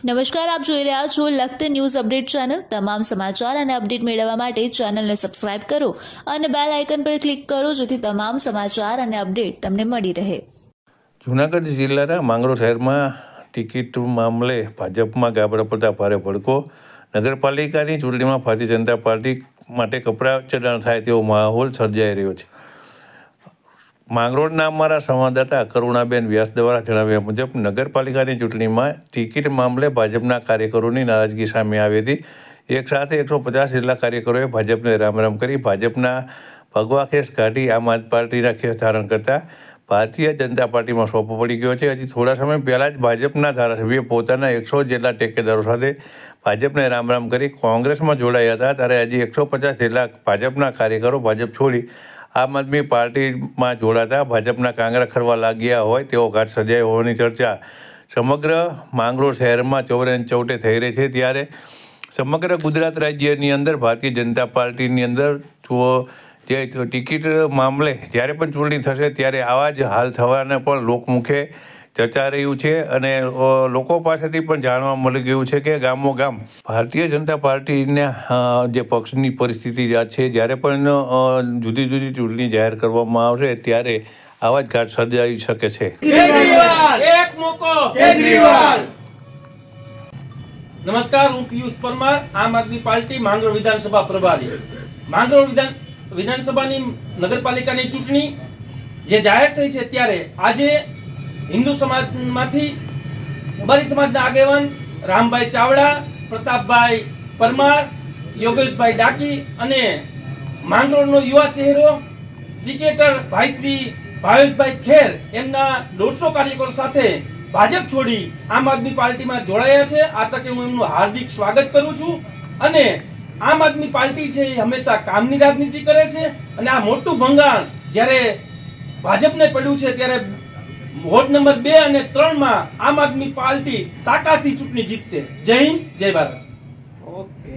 નમસ્કાર, આપ જોઈ રહ્યા છો લખત ન્યૂઝ અપડેટ ચેનલ। તમામ સમાચાર અને અપડેટ મેળવવા માટે ચેનલને સબસ્ક્રાઇબ કરો અને બેલ આઇકન પર ક્લિક કરો જેથી તમામ સમાચાર અને અપડેટ તમને મળી રહે। જૂનાગઢ જિલ્લાના માંગરોળ શહેરમાં ટિકિટ મામલે ભાજપમાં ગાબડા પડતા ભારે ભડકો। નગરપાલિકાની ચૂંટણીમાં ભારતીય જનતા પાર્ટી માટે કપડા ચડાણ થાય તેવો માહોલ સર્જાઈ રહ્યો છે। માંગરોળના અમારા સંવાદદાતા કરુણાબેન વ્યાસ દ્વારા જણાવ્યા મુજબ નગરપાલિકાની ચૂંટણીમાં ટિકિટ મામલે ભાજપના કાર્યકરોની નારાજગી સામે આવી હતી। એક સાથે 150 જેટલા કાર્યકરોએ ભાજપને રામ કરી ભાજપના ભગવા ખેસ કાઢી આમ આદમી પાર્ટીના ખેસ ધારણ કરતા ભારતીય જનતા પાર્ટીમાં સોંપો પડી ગયો છે। હજી થોડા સમય પહેલાં જ ભાજપના ધારાસભ્ય પોતાના 100 જેટલા ટેકેદારો સાથે ભાજપને રામ કરી કોંગ્રેસમાં જોડાયા હતા, ત્યારે હજી 150 જેટલા ભાજપના કાર્યકરો ભાજપ છોડી આમ આદમી પાર્ટીમાં જોડાતા ભાજપના કાંગરા ખરવા લાગ્યા હોય તેવો ઘાટ સર્જાયો હોવાની ચર્ચા સમગ્ર માંગરોળ શહેરમાં ચૌરે થઈ રહી છે। ત્યારે સમગ્ર ગુજરાત રાજ્યની અંદર ભારતીય જનતા પાર્ટીની અંદર જે ટિકિટ મામલે જ્યારે પણ ચૂંટણી થશે ત્યારે આવા જ હાલ થવાને પણ લોકમુખે ચર્ચા રહ્યું છે અને લોકો પાસેથી પણ જાણવા મળી ગયું છે કે ગામો ગામ ભારતીય જનતા પાર્ટીના જે પક્ષની પરિસ્થિતિ છે, જ્યારે પણ જુદી જુદી ચૂંટણી જાહેર કરવામાં આવશે ત્યારે આવા જ ઘાટ સર્જાઈ શકે છે। નમસ્કાર, હું પિયુષ પરમાર, આમ આદમી પાર્ટી માંગરોળ વિધાનસભા પ્રભારી। માંગરોળ વિધાનસભાની નગરપાલિકાની ચૂંટણી જે જાહેર થઈ છે ત્યારે આજે હિન્દુ સમાજમાંથી ઉબારી સમાજના આગેવાન રામભાઈ ચાવડા, પ્રતાપભાઈ પરમાર, યોગેશભાઈ ડાકી અને માંગરોળનો યુવા ચહેરો ક્રિકેટર ભાઈશ્રી ભાવેશભાઈ ખેર એમના 150 કાર્યકરો સાથે ભાજપ છોડી આમ આદમી પાર્ટીમાં જોડાયા છે। આ તકે હું એમનું હાર્દિક સ્વાગત કરું છું અને આમ આદમી પાર્ટી છે એ હંમેશા કામની રાજનીતિ કરે છે અને આ મોટું ભંગાણ જ્યારે ભાજપને પડ્યું છે ત્યારે વોર્ડ નંબર 2 અને 3 માં આમ આદમી પાર્ટી તાકાતથી ચૂંટણી જીતશે। જય હિન્દ, જય ભારત। ઓકે।